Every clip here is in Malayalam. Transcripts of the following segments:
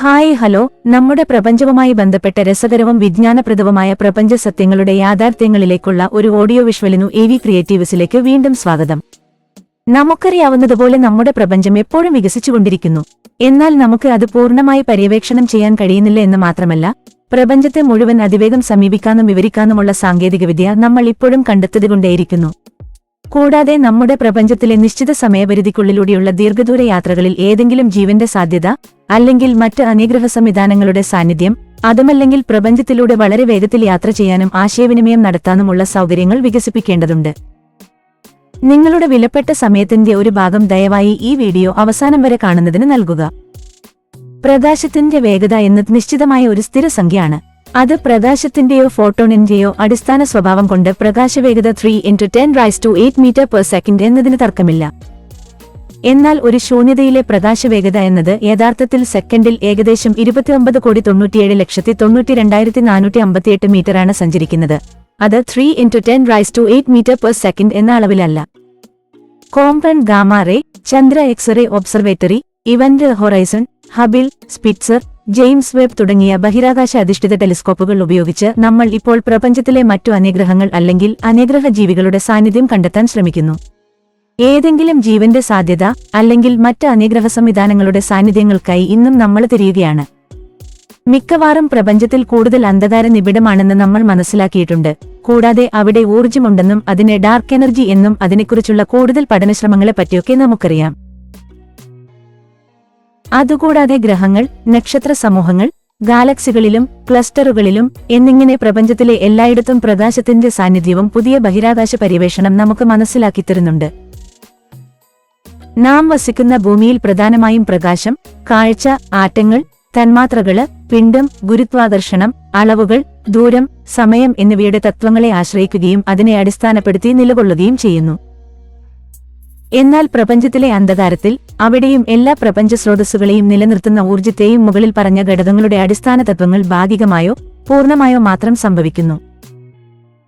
ഹായ് ഹലോ നമ്മുടെ പ്രപഞ്ചവുമായി ബന്ധപ്പെട്ട രസകരവും വിജ്ഞാനപ്രദവുമായ പ്രപഞ്ച സത്യങ്ങളുടെ യാഥാർത്ഥ്യങ്ങളിലേക്കുള്ള ഒരു ഓഡിയോ വിഷ്വലിനു AV ക്രിയേറ്റീവ്സിലേക്ക് വീണ്ടും സ്വാഗതം. നമുക്കറിയാവുന്നതുപോലെ നമ്മുടെ പ്രപഞ്ചം എപ്പോഴും വികസിച്ചുകൊണ്ടിരിക്കുന്നു. എന്നാൽ നമുക്ക് അത് പൂർണ്ണമായി പര്യവേക്ഷണം ചെയ്യാൻ കഴിയുന്നില്ല എന്ന് മാത്രമല്ല, പ്രപഞ്ചത്തെ മുഴുവൻ അതിവേഗം സമീപിക്കാനും വിവരിക്കാനുമുള്ള സാങ്കേതികവിദ്യ നമ്മൾ ഇപ്പോഴും കണ്ടെത്തിക്കൊണ്ടേയിരിക്കുന്നു. കൂടാതെ നമ്മുടെ പ്രപഞ്ചത്തിലെ നിശ്ചിത സമയപരിധിക്കുള്ളിലൂടെയുള്ള ദീർഘദൂര യാത്രകളിൽ ഏതെങ്കിലും ജീവന്റെ സാധ്യത, അല്ലെങ്കിൽ മറ്റ് അന്യഗ്രഹ സംവിധാനങ്ങളുടെ സാന്നിധ്യം, അതുമല്ലെങ്കിൽ പ്രപഞ്ചത്തിലൂടെ വളരെ വേഗത്തിൽ യാത്ര ചെയ്യാനും ആശയവിനിമയം നടത്താനുമുള്ള സൗകര്യങ്ങൾ വികസിപ്പിക്കേണ്ടതുണ്ട്. നിങ്ങളുടെ വിലപ്പെട്ട സമയത്തിന്റെ ഒരു ഭാഗം ദയവായി ഈ വീഡിയോ അവസാനം വരെ കാണുന്നതിന് നൽകുക. പ്രകാശത്തിന്റെ വേഗത എന്നത് നിശ്ചിതമായ ഒരു സ്ഥിരസംഖ്യയാണ്. അത് പ്രകാശത്തിന്റെയോ ഫോട്ടോണിന്റെയോ അടിസ്ഥാന സ്വഭാവം കൊണ്ട് പ്രകാശവേഗത 3×10⁸ മീറ്റർ/സെക്കൻഡ് എന്നതിന് തർക്കമില്ല. എന്നാൽ ഒരു ശൂന്യതയിലെ പ്രകാശവേഗത എന്നത് യഥാർത്ഥത്തിൽ സെക്കൻഡിൽ ഏകദേശം 29,97,92,458 മീറ്ററാണ് സഞ്ചരിക്കുന്നത്. അത് 3×10⁸ മീറ്റർ/സെക്കൻഡ് എന്ന അളവിലല്ല. Compound gamma ray, Chandra x-ray observatory, event horizon, Hubble, Spitzer, James Webb തുടങ്ങിയ ബഹിരാകാശ അധിഷ്ഠിത ടെലിസ്കോപ്പുകൾ ഉപയോഗിച്ച് നമ്മൾ ഇപ്പോൾ പ്രപഞ്ചത്തിലെ മറ്റു അന്യഗ്രഹങ്ങൾ അല്ലെങ്കിൽ അന്യഗ്രഹ ജീവികളുടെ സാന്നിധ്യം കണ്ടെത്താൻ ശ്രമിക്കുന്നു. ഏതെങ്കിലും ജീവന്റെ സാധ്യത അല്ലെങ്കിൽ മറ്റ് അന്യഗ്രഹ സംവിധാനങ്ങളുടെ സാന്നിധ്യങ്ങൾക്കായി ഇന്നും നമ്മൾ തിരയുകയാണ്. മിക്കവാറും പ്രപഞ്ചത്തിൽ കൂടുതൽ അന്ധകാര നിബിഡമാണെന്ന് നമ്മൾ മനസ്സിലാക്കിയിട്ടുണ്ട്. കൂടാതെ അവിടെ ഊർജ്ജമുണ്ടെന്നും അതിനെ ഡാർക്ക് എനർജി എന്നും അതിനെക്കുറിച്ചുള്ള കൂടുതൽ പഠനശ്രമങ്ങളെപ്പറ്റിയൊക്കെ നമുക്കറിയാം. അതുകൂടാതെ ഗ്രഹങ്ങൾ, നക്ഷത്ര സമൂഹങ്ങൾ, ഗാലക്സികളിലും ക്ലസ്റ്ററുകളിലും എന്നിങ്ങനെ പ്രപഞ്ചത്തിലെ എല്ലായിടത്തും പ്രകാശത്തിന്റെ സാന്നിധ്യവും പുതിയ ബഹിരാകാശ പര്യവേഷണം നമുക്ക് മനസ്സിലാക്കിത്തരുന്നുണ്ട്. നാം വസിക്കുന്ന ഭൂമിയിൽ പ്രധാനമായും പ്രകാശം, കാഴ്ച, ആറ്റങ്ങൾ, തന്മാത്രകള്, പിണ്ഡം, ഗുരുത്വാകർഷണം, അളവുകൾ, ദൂരം, സമയം എന്നിവയുടെ തത്വങ്ങളെ ആശ്രയിക്കുകയും അതിനെ അടിസ്ഥാനപ്പെടുത്തി നിലകൊള്ളുകയും ചെയ്യുന്നു. എന്നാൽ പ്രപഞ്ചത്തിലെ അന്ധകാരത്തിൽ അവിടെയും എല്ലാ പ്രപഞ്ച സ്രോതസ്സുകളെയും നിലനിർത്തുന്ന ഊർജ്ജത്തെയും മുകളിൽ പറഞ്ഞ ഘടകങ്ങളുടെ അടിസ്ഥാന തത്വങ്ങൾ ഭാഗികമായോ പൂർണ്ണമായോ മാത്രം സംഭവിക്കുന്നു.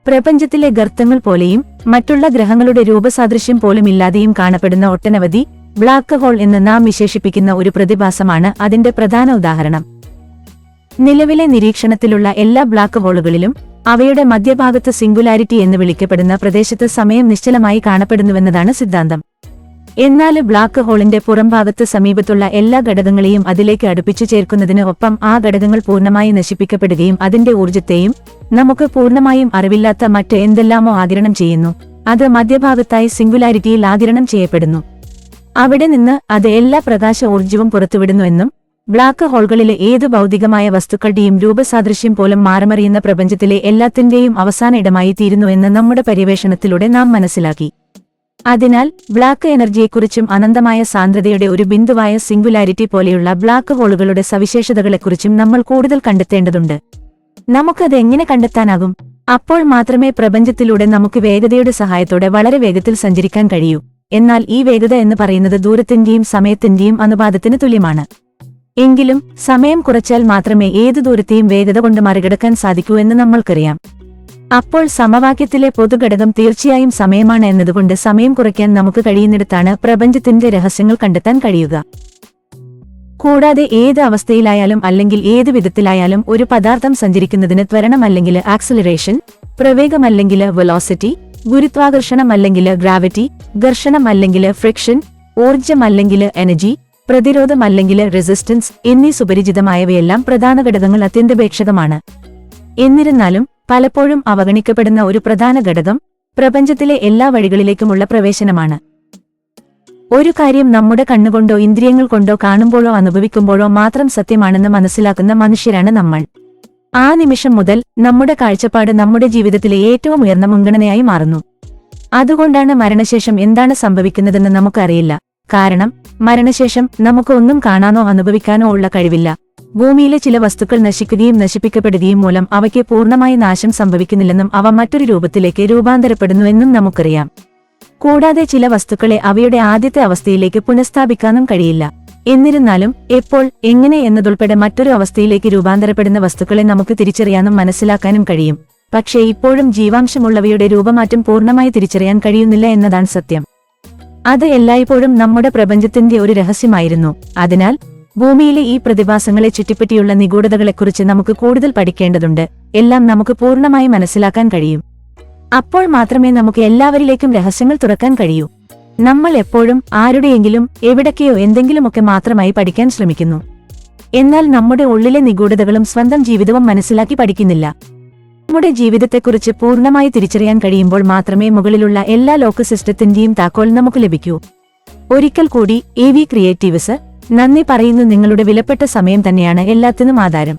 പ്രപഞ്ചത്തിലെ ഗർത്തങ്ങൾ പോലെയും മറ്റുള്ള ഗ്രഹങ്ങളുടെ രൂപസാദൃശ്യം പോലും ഇല്ലാതെയും കാണപ്പെടുന്ന ഒട്ടനവധി ബ്ലാക്ക് ഹോൾ എന്ന് നാം വിശേഷിപ്പിക്കുന്ന ഒരു പ്രതിഭാസമാണ് അതിന്റെ പ്രധാന ഉദാഹരണം. നിലവിലെ നിരീക്ഷണത്തിലുള്ള എല്ലാ ബ്ലാക്ക് ഹോളുകളിലും അവയുടെ മധ്യഭാഗത്ത് സിംഗുലാരിറ്റി എന്ന് വിളിക്കപ്പെടുന്ന പ്രദേശത്ത് സമയം നിശ്ചലമായി കാണപ്പെടുന്നുവെന്നതാണ് സിദ്ധാന്തം. എന്നാൽ ബ്ലാക്ക് ഹോളിന്റെ പുറംഭാഗത്ത് സമീപത്തുള്ള എല്ലാ ഘടകങ്ങളെയും അതിലേക്ക് അടുപ്പിച്ചു ചേർക്കുന്നതിന് ഒപ്പം ആ ഘടകങ്ങൾ പൂർണ്ണമായി നശിപ്പിക്കപ്പെടുകയും അതിന്റെ ഊർജ്ജത്തെയും നമുക്ക് പൂർണ്ണമായും അറിവില്ലാത്ത മറ്റ് എന്തെല്ലാമോ ആഗിരണം ചെയ്യുന്നു. അത് മധ്യഭാഗത്തായി സിംഗുലാരിറ്റിയിൽ ആഗിരണം ചെയ്യപ്പെടുന്നു. അവിടെ നിന്ന് അത് എല്ലാ പ്രകാശ ഊർജ്ജവും പുറത്തുവിടുന്നുവെന്നും ബ്ലാക്ക് ഹോളുകളിലെ ഏതു ഭൗതികമായ വസ്തുക്കളുടെയും രൂപസാദൃശ്യം പോലും മാറിമറിയുന്ന പ്രപഞ്ചത്തിലെ എല്ലാത്തിന്റെയും അവസാന ഇടമായി തീരുന്നുവെന്ന് നമ്മുടെ പര്യവേഷണത്തിലൂടെ നാം മനസ്സിലാക്കി. അതിനാൽ ബ്ലാക്ക് എനർജിയെക്കുറിച്ചും അനന്തമായ സാന്ദ്രതയുടെ ഒരു ബിന്ദുവായ സിംഗുലാരിറ്റി പോലെയുള്ള ബ്ലാക്ക് ഹോളുകളുടെ സവിശേഷതകളെക്കുറിച്ചും നമ്മൾ കൂടുതൽ കണ്ടെത്തേണ്ടതുണ്ട്. നമുക്കത് എങ്ങനെ കണ്ടെത്താനാകും? അപ്പോൾ മാത്രമേ പ്രപഞ്ചത്തിലൂടെ നമുക്ക് വേഗതയുടെ സഹായത്തോടെ വളരെ വേഗത്തിൽ സഞ്ചരിക്കാൻ കഴിയൂ. എന്നാൽ ഈ വേഗത എന്ന് പറയുന്നത് ദൂരത്തിന്റെയും സമയത്തിന്റെയും അനുപാതത്തിന് തുല്യമാണ്. എങ്കിലും സമയം കുറച്ചാൽ മാത്രമേ ഏതു ദൂരത്തെയും വേഗത കൊണ്ട് മറികടക്കാൻ സാധിക്കൂ എന്ന് നമ്മൾക്കറിയാം. അപ്പോൾ സമവാക്യത്തിലെ പൊതുഘടകം തീർച്ചയായും സമയമാണ് എന്നതുകൊണ്ട് സമയം കുറയ്ക്കാൻ നമുക്ക് കഴിയുന്നിടത്താണ് പ്രപഞ്ചത്തിന്റെ രഹസ്യങ്ങൾ കണ്ടെത്താൻ കഴിയുക. കൂടാതെ ഏത് അവസ്ഥയിലായാലും അല്ലെങ്കിൽ ഏത് വിധത്തിലായാലും ഒരു പദാർത്ഥം സഞ്ചരിക്കുന്നതിന് ത്വരണം അല്ലെങ്കിൽ ആക്സിലറേഷൻ, പ്രവേഗം അല്ലെങ്കിൽ വെലോസിറ്റി, ഗുരുത്വാകർഷണം അല്ലെങ്കിൽ ഗ്രാവിറ്റി, ഘർഷണം അല്ലെങ്കിൽ ഫ്രിക്ഷൻ, ഊർജ്ജം അല്ലെങ്കിൽ എനർജി, പ്രതിരോധം അല്ലെങ്കിൽ റെസിസ്റ്റൻസ് എന്നീ സുപരിചിതമായവയെല്ലാം പ്രധാന ഘടകങ്ങൾ അത്യന്താപേക്ഷിതമാണ്. എന്നിരുന്നാലും പലപ്പോഴും അവഗണിക്കപ്പെടുന്ന ഒരു പ്രധാന ഘടകം പ്രപഞ്ചത്തിലെ എല്ലാ വഴികളിലേക്കുമുള്ള പ്രവേശനമാണ്. ഒരു കാര്യം നമ്മുടെ കണ്ണുകൊണ്ടോ ഇന്ദ്രിയങ്ങൾ കൊണ്ടോ കാണുമ്പോഴോ അനുഭവിക്കുമ്പോഴോ മാത്രം സത്യമാണെന്ന് മനസ്സിലാക്കുന്ന മനുഷ്യരാണ് നമ്മൾ. ആ നിമിഷം മുതൽ നമ്മുടെ കാഴ്ചപ്പാട് നമ്മുടെ ജീവിതത്തിലെ ഏറ്റവും ഉയർന്ന മുൻഗണനയായി മാറുന്നു. അതുകൊണ്ടാണ് മരണശേഷം എന്താണ് സംഭവിക്കുന്നതെന്ന് നമുക്കറിയില്ല. കാരണം മരണശേഷം നമുക്ക് ഒന്നും കാണാനോ അനുഭവിക്കാനോ ഉള്ള കഴിവില്ല. ഭൂമിയിലെ ചില വസ്തുക്കൾ നശിക്കുകയും നശിപ്പിക്കപ്പെടുകയും മൂലം അവയ്ക്ക് പൂർണ്ണമായി നാശം സംഭവിക്കുന്നില്ലെന്നും അവ മറ്റൊരു രൂപത്തിലേക്ക് രൂപാന്തരപ്പെടുന്നുവെന്നും നമുക്കറിയാം. കൂടാതെ ചില വസ്തുക്കളെ അവയുടെ ആദ്യത്തെ അവസ്ഥയിലേക്ക് പുനഃസ്ഥാപിക്കാനും കഴിയില്ല. എന്നിരുന്നാലും എപ്പോൾ, എങ്ങനെ എന്നതുൾപ്പെടെ മറ്റൊരു അവസ്ഥയിലേക്ക് രൂപാന്തരപ്പെടുന്ന വസ്തുക്കളെ നമുക്ക് തിരിച്ചറിയാനും മനസ്സിലാക്കാനും കഴിയും. പക്ഷേ ഇപ്പോഴും ജീവാംശമുള്ളവയുടെ രൂപമാറ്റം പൂർണ്ണമായി തിരിച്ചറിയാൻ കഴിയുന്നില്ല എന്നതാണ് സത്യം. അത് എല്ലായ്പ്പോഴും നമ്മുടെ പ്രപഞ്ചത്തിന്റെ ഒരു രഹസ്യമായിരുന്നു. അതിനാൽ ഭൂമിയിലെ ഈ പ്രതിഭാസങ്ങളെ ചുറ്റിപ്പറ്റിയുള്ള നിഗൂഢതകളെക്കുറിച്ച് നമുക്ക് കൂടുതൽ പഠിക്കേണ്ടതുണ്ട്. എല്ലാം നമുക്ക് പൂർണ്ണമായി മനസ്സിലാക്കാൻ കഴിയും. അപ്പോൾ മാത്രമേ നമുക്ക് എല്ലാവരിലേക്കും രഹസ്യങ്ങൾ തുറക്കാൻ കഴിയൂ. നമ്മൾ എപ്പോഴും ആരുടെയെങ്കിലും എവിടൊക്കെയോ എന്തെങ്കിലുമൊക്കെ മാത്രമായി പഠിക്കാൻ ശ്രമിക്കുന്നു. എന്നാൽ നമ്മുടെ ഉള്ളിലെ നിഗൂഢതകളും സ്വന്തം ജീവിതവും മനസ്സിലാക്കി പഠിക്കുന്നില്ല. നമ്മുടെ ജീവിതത്തെക്കുറിച്ച് പൂർണ്ണമായി തിരിച്ചറിയാൻ കഴിയുമ്പോൾ മാത്രമേ മുകളിലുള്ള എല്ലാ ലോക്ക് സിസ്റ്റത്തിന്റെയും താക്കോൽ നമുക്ക് ലഭിക്കൂ. ഒരിക്കൽ കൂടി AV ക്രിയേറ്റീവ്സ് നന്ദി പറയുന്നു. നിങ്ങളുടെ വിലപ്പെട്ട സമയം തന്നെയാണ് എല്ലാത്തിനും ആധാരം.